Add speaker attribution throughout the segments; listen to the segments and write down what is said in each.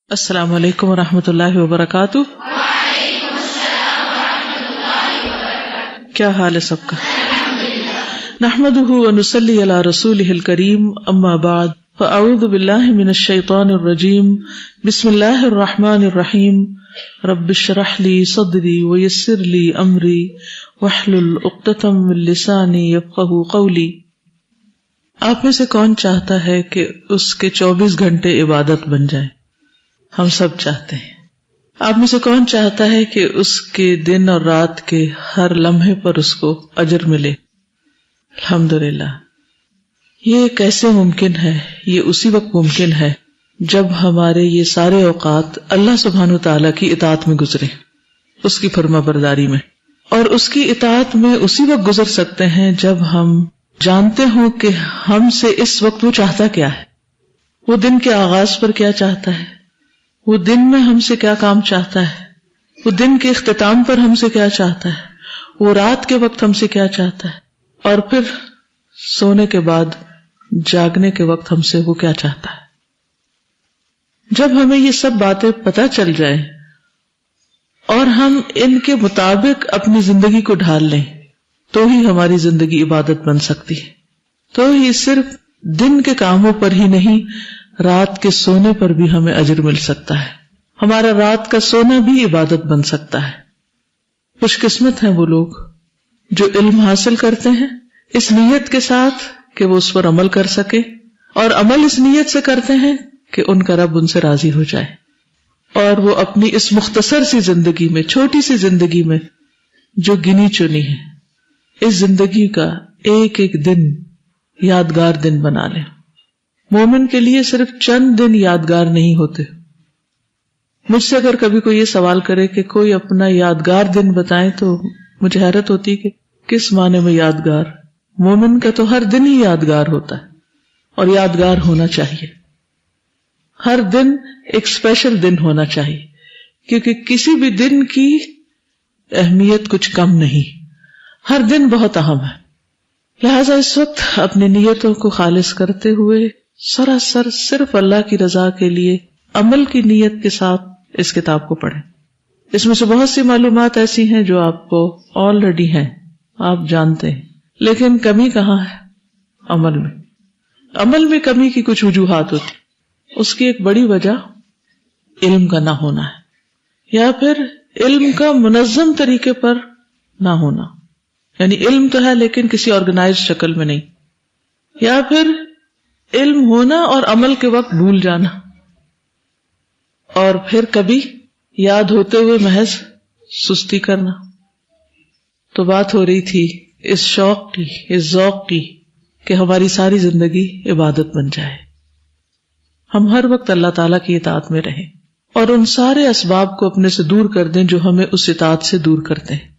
Speaker 1: السلام علیکم ورحمۃ اللہ وبرکاتہ۔ کیا حال ہے سب کا؟ نحمده ونصلی علی رسولہ الکریم، اما بعد فاعوذ باللہ من الشیطان الرجیم، بسم اللہ الرحمن الرحیم، رب اشرح لی صدری ویسر لی امری واحلل عقدۃ من لسانی یفقہوا قولی۔ آپ میں سے کون چاہتا ہے کہ اس کے 24 گھنٹے عبادت بن جائیں؟ ہم سب چاہتے ہیں۔ آپ میں سے کون چاہتا ہے کہ اس کے دن اور رات کے ہر لمحے پر اس کو اجر ملے؟ الحمدللہ۔ یہ کیسے ممکن ہے؟ یہ اسی وقت ممکن ہے جب ہمارے یہ سارے اوقات اللہ سبحانہ وتعالیٰ کی اطاعت میں گزرے، اس کی فرما برداری میں، اور اس کی اطاعت میں اسی وقت گزر سکتے ہیں جب ہم جانتے ہوں کہ ہم سے اس وقت وہ چاہتا کیا ہے، وہ دن کے آغاز پر کیا چاہتا ہے، وہ دن میں ہم سے کیا کام چاہتا ہے، وہ دن کے اختتام پر ہم سے کیا چاہتا ہے، وہ رات کے وقت ہم سے کیا چاہتا ہے، اور پھر سونے کے بعد جاگنے کے وقت ہم سے وہ کیا چاہتا ہے۔ جب ہمیں یہ سب باتیں پتہ چل جائیں اور ہم ان کے مطابق اپنی زندگی کو ڈھال لیں تو ہی ہماری زندگی عبادت بن سکتی ہے، تو ہی صرف دن کے کاموں پر ہی نہیں، رات کے سونے پر بھی ہمیں اجر مل سکتا ہے، ہمارا رات کا سونا بھی عبادت بن سکتا ہے۔ خوش قسمت ہیں وہ لوگ جو علم حاصل کرتے ہیں اس نیت کے ساتھ کہ وہ اس پر عمل کر سکے، اور عمل اس نیت سے کرتے ہیں کہ ان کا رب ان سے راضی ہو جائے، اور وہ اپنی اس مختصر سی زندگی میں، چھوٹی سی زندگی میں جو گنی چنی ہے، اس زندگی کا ایک ایک دن یادگار دن بنا لیں۔ مومن کے لیے صرف چند دن یادگار نہیں ہوتے۔ مجھ سے اگر کبھی کوئی یہ سوال کرے کہ کوئی اپنا یادگار دن بتائیں تو مجھے حیرت ہوتی کہ کس معنی میں یادگار؟ مومن کا تو ہر دن ہی یادگار ہوتا ہے، اور یادگار ہونا چاہیے۔ ہر دن ایک اسپیشل دن ہونا چاہیے، کیونکہ کسی بھی دن کی اہمیت کچھ کم نہیں، ہر دن بہت اہم ہے۔ لہذا اس وقت اپنی نیتوں کو خالص کرتے ہوئے سراسر صرف اللہ کی رضا کے لیے عمل کی نیت کے ساتھ اس کتاب کو پڑھیں۔ اس میں سے بہت سی معلومات ایسی ہیں جو آپ کو آلریڈی ہیں، آپ جانتے ہیں، لیکن کمی کہاں ہے؟ عمل میں۔ عمل میں کمی کی کچھ وجوہات ہوتی، اس کی ایک بڑی وجہ علم کا نہ ہونا ہے، یا پھر علم کا منظم طریقے پر نہ ہونا، یعنی علم تو ہے لیکن کسی آرگنائز شکل میں نہیں، یا پھر علم ہونا اور عمل کے وقت بھول جانا، اور پھر کبھی یاد ہوتے ہوئے محض سستی کرنا۔ تو بات ہو رہی تھی اس شوق کی، اس ذوق کی کہ ہماری ساری زندگی عبادت بن جائے، ہم ہر وقت اللہ تعالیٰ کی اطاعت میں رہیں اور ان سارے اسباب کو اپنے سے دور کر دیں جو ہمیں اس اطاعت سے دور کرتے ہیں۔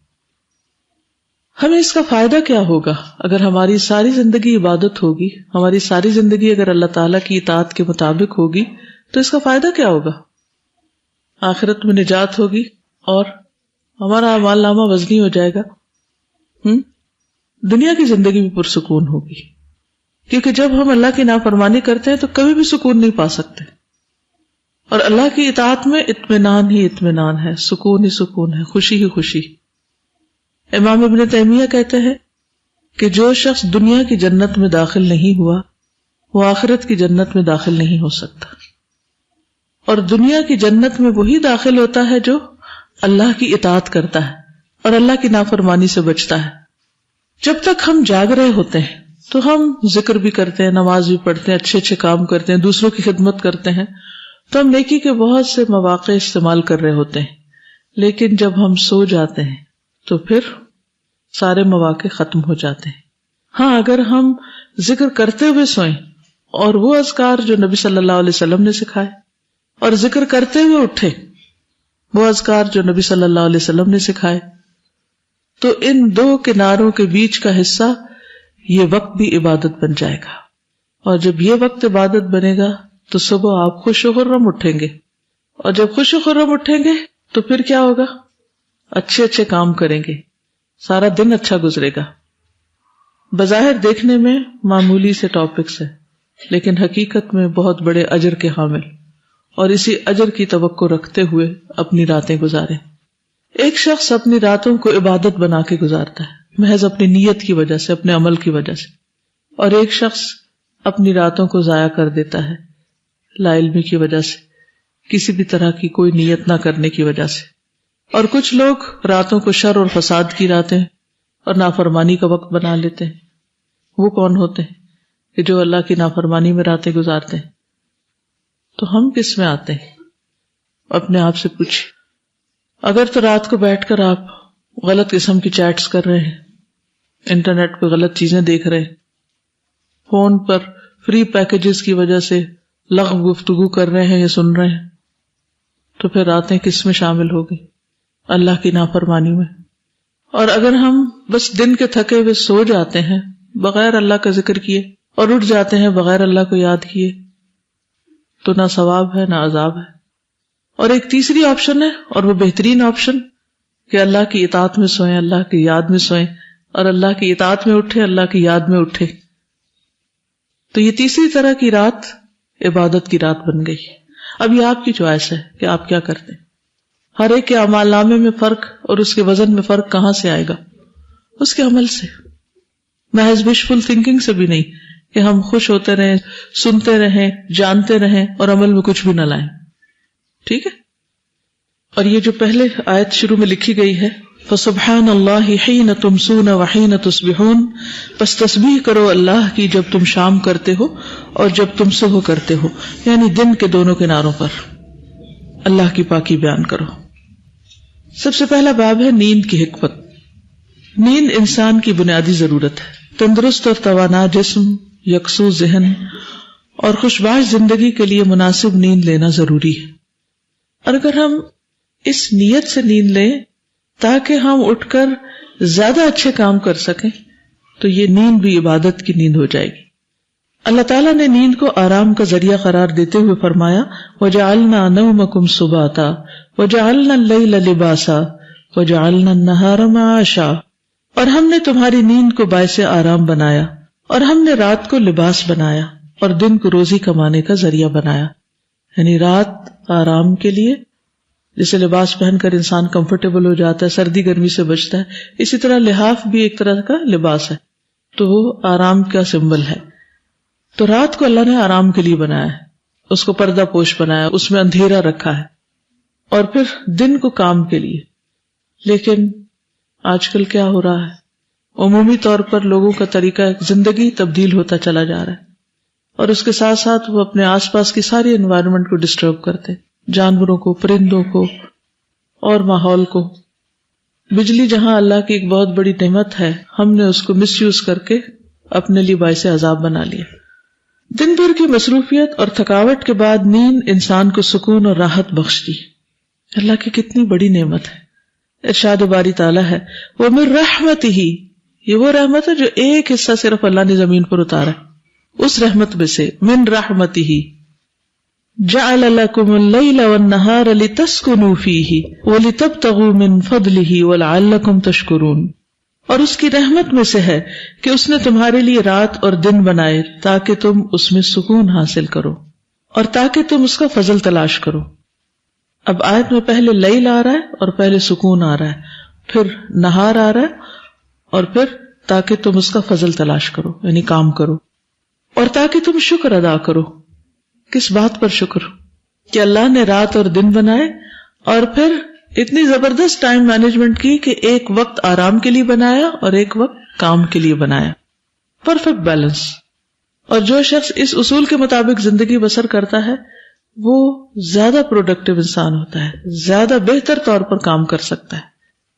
Speaker 1: ہمیں اس کا فائدہ کیا ہوگا اگر ہماری ساری زندگی عبادت ہوگی، ہماری ساری زندگی اگر اللہ تعالیٰ کی اطاعت کے مطابق ہوگی تو اس کا فائدہ کیا ہوگا؟ آخرت میں نجات ہوگی اور ہمارا اعمال نامہ وزنی ہو جائے گا، دنیا کی زندگی بھی پرسکون ہوگی، کیونکہ جب ہم اللہ کی نافرمانی کرتے ہیں تو کبھی بھی سکون نہیں پا سکتے، اور اللہ کی اطاعت میں اطمینان ہی اطمینان ہے، سکون ہی سکون ہے، خوشی ہی خوشی۔ امام ابن تیمیہ کہتے ہیں کہ جو شخص دنیا کی جنت میں داخل نہیں ہوا وہ آخرت کی جنت میں داخل نہیں ہو سکتا، اور دنیا کی جنت میں وہی داخل ہوتا ہے جو اللہ کی اطاعت کرتا ہے اور اللہ کی نافرمانی سے بچتا ہے۔ جب تک ہم جاگ رہے ہوتے ہیں تو ہم ذکر بھی کرتے ہیں، نماز بھی پڑھتے ہیں، اچھے اچھے کام کرتے ہیں، دوسروں کی خدمت کرتے ہیں، تو ہم نیکی کے بہت سے مواقع استعمال کر رہے ہوتے ہیں، لیکن جب ہم سو جاتے ہیں تو پھر سارے مواقع ختم ہو جاتے ہیں۔ ہاں، اگر ہم ذکر کرتے ہوئے سوئیں اور وہ اذکار جو نبی صلی اللہ علیہ وسلم نے سکھائے، اور ذکر کرتے ہوئے اٹھے وہ اذکار جو نبی صلی اللہ علیہ وسلم نے سکھائے، تو ان دو کناروں کے بیچ کا حصہ یہ وقت بھی عبادت بن جائے گا، اور جب یہ وقت عبادت بنے گا تو صبح آپ خوش و خرم اٹھیں گے، اور جب خوش و خرم اٹھیں گے تو پھر کیا ہوگا؟ اچھے اچھے کام کریں گے، سارا دن اچھا گزرے گا۔ بظاہر دیکھنے میں معمولی سے ٹاپکس ہیں، لیکن حقیقت میں بہت بڑے اجر کے حامل اور اسی اجر کی توقع رکھتے ہوئے اپنی راتیں گزاریں۔ ایک شخص اپنی راتوں کو عبادت بنا کے گزارتا ہے، محض اپنی نیت کی وجہ سے، اپنے عمل کی وجہ سے، اور ایک شخص اپنی راتوں کو ضائع کر دیتا ہے لا علمی کی وجہ سے، کسی بھی طرح کی کوئی نیت نہ کرنے کی وجہ سے۔ اور کچھ لوگ راتوں کو شر اور فساد کی راتیں اور نافرمانی کا وقت بنا لیتے ہیں۔ وہ کون ہوتے ہیں کہ جو اللہ کی نافرمانی میں راتیں گزارتے ہیں؟ تو ہم کس میں آتے ہیں؟ اپنے آپ سے پوچھیں۔ اگر تو رات کو بیٹھ کر آپ غلط قسم کی چیٹس کر رہے ہیں، انٹرنیٹ پہ غلط چیزیں دیکھ رہے ہیں، فون پر فری پیکجز کی وجہ سے لغو گفتگو کر رہے ہیں یا سن رہے ہیں، تو پھر راتیں کس میں شامل ہوگی؟ اللہ کی نافرمانی میں۔ اور اگر ہم بس دن کے تھکے ہوئے سو جاتے ہیں بغیر اللہ کا ذکر کیے اور اٹھ جاتے ہیں بغیر اللہ کو یاد کیے، تو نہ ثواب ہے نہ عذاب ہے۔ اور ایک تیسری آپشن ہے، اور وہ بہترین آپشن، کہ اللہ کی اطاعت میں سوئیں، اللہ کی یاد میں سوئیں، اور اللہ کی اطاعت میں اٹھے، اللہ کی یاد میں اٹھے۔ تو یہ تیسری طرح کی رات عبادت کی رات بن گئی۔ اب یہ آپ کی چوائس ہے کہ آپ کیا کرتے ہیں۔ ہر ایک کے اعمال نامے میں فرق اور اس کے وزن میں فرق کہاں سے آئے گا؟ اس کے عمل سے، محض وشفل تھنکنگ سے بھی نہیں کہ ہم خوش ہوتے رہیں، سنتے رہیں، جانتے رہیں اور عمل میں کچھ بھی نہ لائیں۔ ٹھیک ہے؟ اور یہ جو پہلے آیت شروع میں لکھی گئی ہے، فَسُبْحَانَ اللَّهِ حِينَ تُمْسُونَ وَحِينَ تُصْبِحُونَ، پس تسبیح کرو اللہ کی جب تم شام کرتے ہو اور جب تم صبح کرتے ہو، یعنی دن کے دونوں کناروں پر اللہ کی پاکی بیان کرو۔ سب سے پہلا باب ہے نیند کی حکمت۔ نیند انسان کی بنیادی ضرورت ہے۔ تندرست اور توانا جسم، یکسو ذہن اور خوشباش زندگی کے لیے مناسب نیند لینا ضروری ہے۔ اور اگر ہم اس نیت سے نیند لیں تاکہ ہم اٹھ کر زیادہ اچھے کام کر سکیں، تو یہ نیند بھی عبادت کی نیند ہو جائے گی۔ اللہ تعالیٰ نے نیند کو آرام کا ذریعہ قرار دیتے ہوئے فرمایا، وَجَعَلْنَا نَوْمَكُمْ سُبَاتًا وَجَعَلْنَا اللَّيْلَ لِبَاسًا وَجَعَلْنَا النَّهَارَ مَعَاشًا، اور ہم نے تمہاری نیند کو باعث آرام بنایا، اور ہم نے رات کو لباس بنایا، اور دن کو روزی کمانے کا ذریعہ بنایا۔ یعنی رات آرام کے لیے، جسے لباس پہن کر انسان کمفرٹیبل ہو جاتا ہے، سردی گرمی سے بچتا ہے، اسی طرح لحاف بھی ایک طرح کا لباس ہے، تو وہ آرام کا سمبل ہے۔ تو رات کو اللہ نے آرام کے لیے بنایا ہے، اس کو پردہ پوش بنایا، اس میں اندھیرا رکھا ہے، اور پھر دن کو کام کے لیے۔ لیکن آج کل کیا ہو رہا ہے؟ عمومی طور پر لوگوں کا طریقہ زندگی تبدیل ہوتا چلا جا رہا ہے، اور اس کے ساتھ ساتھ وہ اپنے آس پاس کی ساری انوائرمنٹ کو ڈسٹرب کرتے، جانوروں کو، پرندوں کو اور ماحول کو۔ بجلی جہاں اللہ کی ایک بہت بڑی نعمت ہے، ہم نے اس کو مس یوز کر کے اپنے لیے باعث عذاب بنا لیا۔ دن بھر کی مصروفیت اور تھکاوٹ کے بعد نیند انسان کو سکون اور راحت بخشتی۔ اللہ کی کتنی بڑی نعمت ہے۔ ارشاد باری تعالیٰ ہے، وَمِن رَحْمَتِهِ، یہ وہ رحمت ہے جو ایک حصہ صرف اللہ نے زمین پر اتارا ہے، اس رحمت میں سے من رحمتہ جعل لکم اللیل والنہار لتسکنوا فیہ ولتبتغوا من فضلہ ولعلکم تشکرون، اور اس کی رحمت میں سے ہے کہ اس نے تمہارے لیے رات اور دن بنائے تاکہ تم اس میں سکون حاصل کرو اور تاکہ تم اس کا فضل تلاش کرو۔ اب آیت میں پہلے لیل آ رہا ہے اور پہلے سکون آ رہا ہے، پھر نہار آ رہا ہے، اور پھر تاکہ تم اس کا فضل تلاش کرو، یعنی کام کرو، اور تاکہ تم شکر ادا کرو۔ کس بات پر شکر؟ کہ اللہ نے رات اور دن بنائے، اور پھر اتنی زبردست ٹائم مینجمنٹ کی کہ ایک وقت آرام کے لیے بنایا اور ایک وقت کام کے لیے بنایا، پرفیکٹ بیلنس۔ اور جو شخص اس اصول کے مطابق زندگی بسر کرتا ہے وہ زیادہ پروڈکٹیو انسان ہوتا ہے، زیادہ بہتر طور پر کام کر سکتا ہے،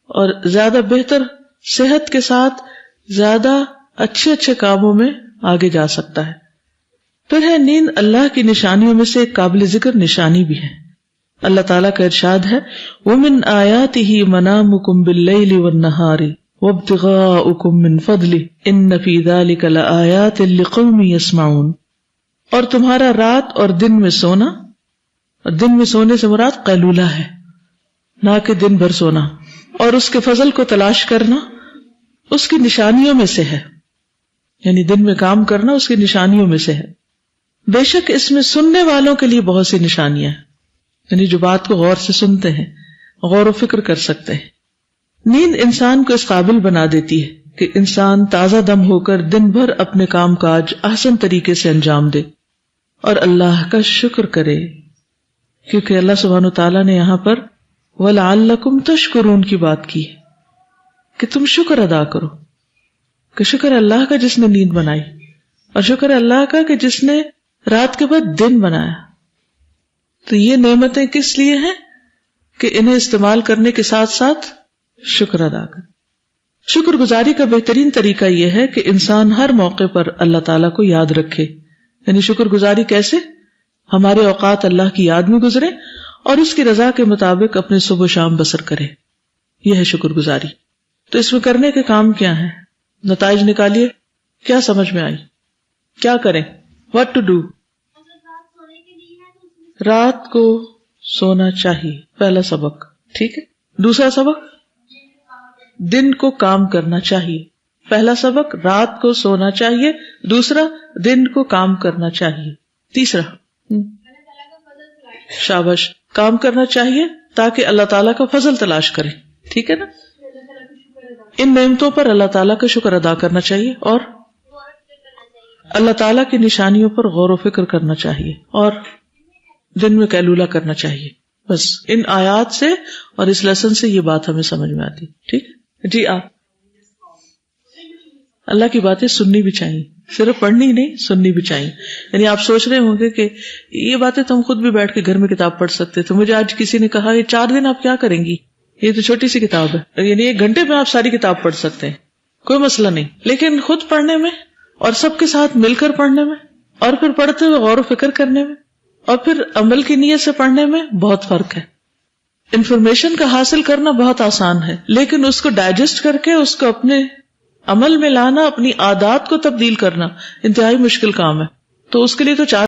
Speaker 1: اور زیادہ بہتر صحت کے ساتھ زیادہ اچھے اچھے کاموں میں آگے جا سکتا ہے۔ پھر ہے نیند اللہ کی نشانیوں میں سے ایک قابل ذکر نشانی بھی ہے۔ اللہ تعالیٰ کا ارشاد ہے، وَمِنْ آيَاتِهِ مَنَامُكُمْ بِاللَّيْلِ وَالنَّهَارِ وَابْتِغَاؤُكُمْ مِنْ فَضْلِهِ إِنَّ فِي ذَلِكَ لَآيَاتٍ لِقَوْمٍ يَسْمَعُونَ، اور تمہارا رات اور دن میں سونا، اور دن میں سونے سے مراد قیلولہ ہے، نہ کہ دن بھر سونا، اور اس کے فضل کو تلاش کرنا اس کی نشانیوں میں سے ہے، یعنی دن میں کام کرنا اس کی نشانیوں میں سے ہے۔ بے شک اس میں سننے والوں کے لیے بہت سی نشانیاں ہیں، یعنی جو بات کو غور سے سنتے ہیں، غور و فکر کر سکتے ہیں۔ نیند انسان کو اس قابل بنا دیتی ہے کہ انسان تازہ دم ہو کر دن بھر اپنے کام کاج احسن طریقے سے انجام دے اور اللہ کا شکر کرے، کیونکہ اللہ سبحانہ وتعالیٰ نے یہاں پر وَلَعَلَّكُمْ تَشْكُرُونَ کی بات کی ہے کہ تم شکر ادا کرو، کہ شکر اللہ کا جس نے نیند بنائی، اور شکر اللہ کا کہ جس نے رات کے بعد دن بنایا۔ تو یہ نعمتیں کس لیے ہیں کہ انہیں استعمال کرنے کے ساتھ ساتھ شکر ادا کر۔ شکر گزاری کا بہترین طریقہ یہ ہے کہ انسان ہر موقع پر اللہ تعالیٰ کو یاد رکھے۔ یعنی شکر گزاری کیسے؟ ہمارے اوقات اللہ کی یاد میں گزرے اور اس کی رضا کے مطابق اپنے صبح و شام بسر کرے، یہ ہے شکر گزاری۔ تو اس میں کرنے کے کام کیا ہیں؟ نتائج نکالیے، کیا سمجھ میں آئی؟ کیا کریں؟ What to do؟ رات کو سونا چاہیے، پہلا سبق، ٹھیک ہے۔ دوسرا سبق، دن کو کام کرنا چاہیے۔ پہلا سبق، رات کو سونا چاہیے۔ دوسرا، دن کو کام کرنا چاہیے۔ تیسرا، شاباش، کام کرنا چاہیے تاکہ اللہ تعالیٰ کا فضل تلاش کرے، ٹھیک ہے نا۔ ان نعمتوں پر اللہ تعالیٰ کا شکر ادا کرنا چاہیے اور اللہ تعالیٰ کی نشانیوں پر غور و فکر کرنا چاہیے اور دن میں قیلولہ کرنا چاہیے۔ بس ان آیات سے اور اس لیسن سے یہ بات ہمیں سمجھ میں آتی، ٹھیک ہے جی۔ آپ اللہ کی باتیں سننی بھی چاہیے، صرف پڑھنی نہیں، سننی بھی چاہیے۔ یعنی آپ سوچ رہے ہوں گے کہ یہ باتیں تو ہم خود بھی بیٹھ کے گھر میں کتاب پڑھ سکتے تھے، مجھے آج کسی نے کہا یہ 4 دن آپ کیا کریں گی، یہ تو چھوٹی سی کتاب ہے، یعنی 1 گھنٹے میں آپ ساری کتاب پڑھ سکتے ہیں، کوئی مسئلہ نہیں۔ لیکن خود پڑھنے میں اور سب کے ساتھ مل کر پڑھنے میں اور پھر پڑھتے ہوئے غور و فکر کرنے میں اور پھر عمل کی نیت سے پڑھنے میں بہت فرق ہے۔ انفارمیشن کا حاصل کرنا بہت آسان ہے، لیکن اس کو ڈائجسٹ کر کے اس کو اپنے عمل میں لانا، اپنی عادات کو تبدیل کرنا انتہائی مشکل کام ہے۔ تو اس کے لیے تو 4